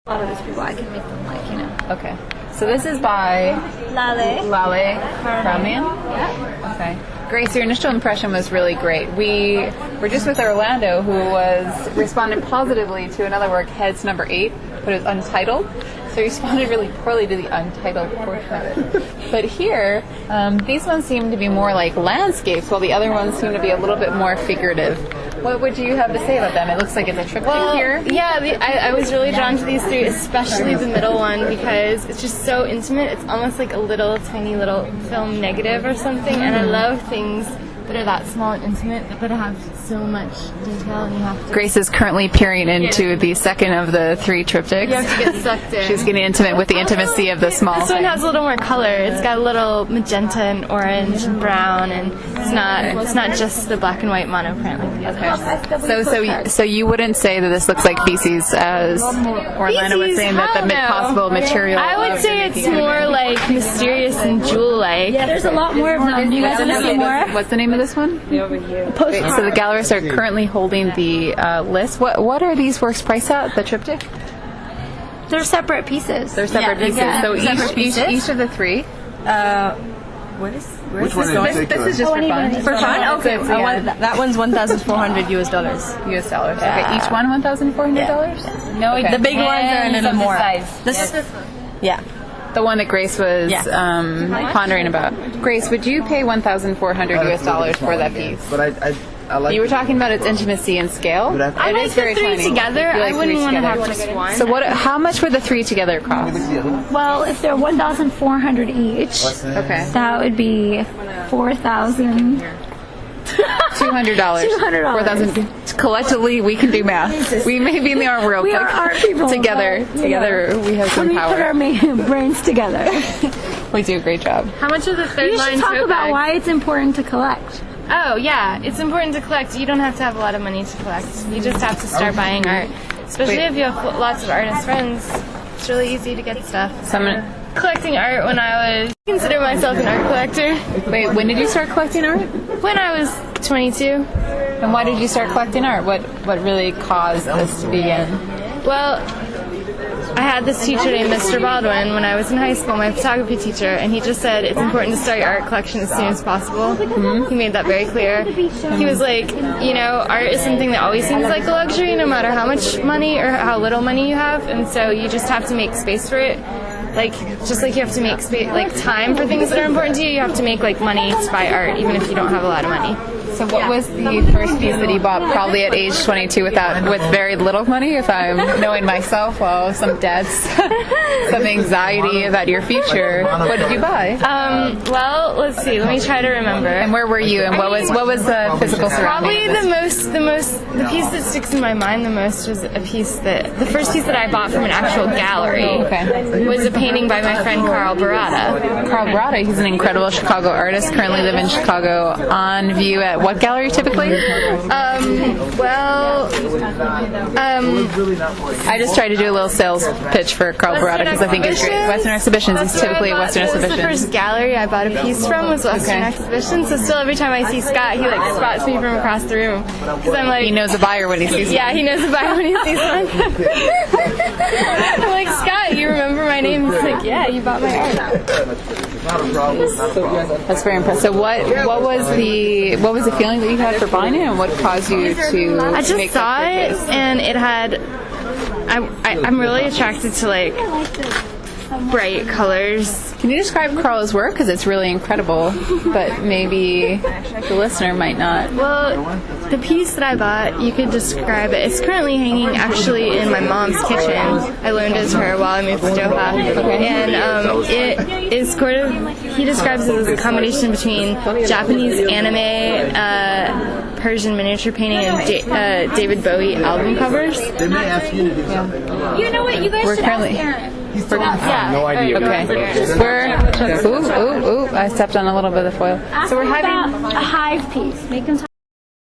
A lot of these people, I can make them like, you know. Okay. So this is by Lale Karamian? Yeah. Okay. Grace, your initial impression was really great. We were just with Orlando, who was responded positively to another work, Heads number 8, but it was untitled. So he responded really poorly to the untitled portion of it. But here, these ones seem to be more like landscapes, while the other ones seem to be a little bit more figurative. What would you have to say about them? It looks like it's a triptych here. Yeah, I was really drawn to these three, especially the middle one, because it's just so intimate. It's almost like a little, tiny little film negative or something, and I love things that are that small and intimate, but have so much detail, and you have to... Grace is currently peering into the second of the 3 triptychs. You have to get sucked in. She's getting intimate with the intimacy of the small This one has a little more color. It's got a little magenta and orange and brown, and it's not just the black and white monoprint like the others. So you wouldn't say that this looks like feces, as Orlando was saying, that the possible material. I would say it's more like mysterious and jewel-like. Yeah, there's a lot more of them. Do you guys want to see more? What's the name of this one? Wait, so the gallerists are currently holding the list. What are these works priced at, the triptych? They're separate pieces. They're separate pieces. Yeah. So each of the 3. Which one in particular? This is just for fun. For fun? Okay. That one's $1,400 US dollars. US dollars. Okay, each one $1,400? Yeah. No, the big ones are a little more. Yeah. The one that Grace was pondering about. Grace, would you pay $1,400 US dollars for that piece? But I like. You were talking about its intimacy and scale. I like the 3 together. I wouldn't want to have just one. So how much would the 3 together cost? Well, if they're $1,400 each, okay, that would be $4,200. $4,000. Collectively, we can do math. We may be in the art world. We are art people. Together, we have some power. When we put our brains together. We do a great job. How much of the third You line should talk tote about bag? why it's important to collect. Oh, yeah. It's important to collect. You don't have to have a lot of money to collect. You just have to start buying art. Especially if you have lots of artist friends. It's really easy to get stuff. Collecting art when I consider myself an art collector. Wait, when did you start collecting art? When I was 22. And why did you start collecting art? What really caused this to begin? Well, I had this teacher named Mr. Baldwin when I was in high school, my photography teacher, and he just said it's important to start your art collection as soon as possible. Mm-hmm. He made that very clear. He was like, art is something that always seems like a luxury, no matter how much money or how little money you have, and so you just have to make space for it. Just like you have to make time for things that are important to you, you have to make money to buy art, even if you don't have a lot of money. So what was the first piece that you bought, probably at age 22, with very little money, if I'm knowing myself? Well, some debts, some anxiety about your future. What did you buy? Well, let's see. Let me try to remember. And where were you? And what was the physical surrounding? Probably the piece that sticks in my mind the most was the first piece that I bought from an actual gallery. Was a painting by my friend Carl Barada. Carl Barada, he's an incredible Chicago artist. Currently live in Chicago. On view at what gallery typically? I just tried to do a little sales pitch for Carl Barada because I think it's great. Western Exhibitions is typically a Western Exhibition. The first gallery I bought a piece from was Western Exhibitions, so still every time I see Scott, he spots me from across the room. Because I'm like... He knows a buyer when he sees one. Yeah, he knows a buyer when he sees one. I'm like, Scott, you remember my name? He's like, yeah, you bought my art. Not a problem. That's very impressive. So what was the feeling that you had for buying it, and what caused you to I just make saw it, and it had... I'm really attracted to bright colors. Can you describe Carl's work? Because it's really incredible, but maybe the listener might not. Well, the piece that I bought, you could describe it. It's currently hanging actually in my mom's kitchen. I loaned it to her while I moved to Doha. And it is he describes it as a combination between Japanese anime, Persian miniature painting, and David Bowie album covers. They may ask you to do something. You know what? You guys should ask Aaron. No idea. Okay. I stepped on a little bit of the foil. So we're having a hive piece. Make them talk.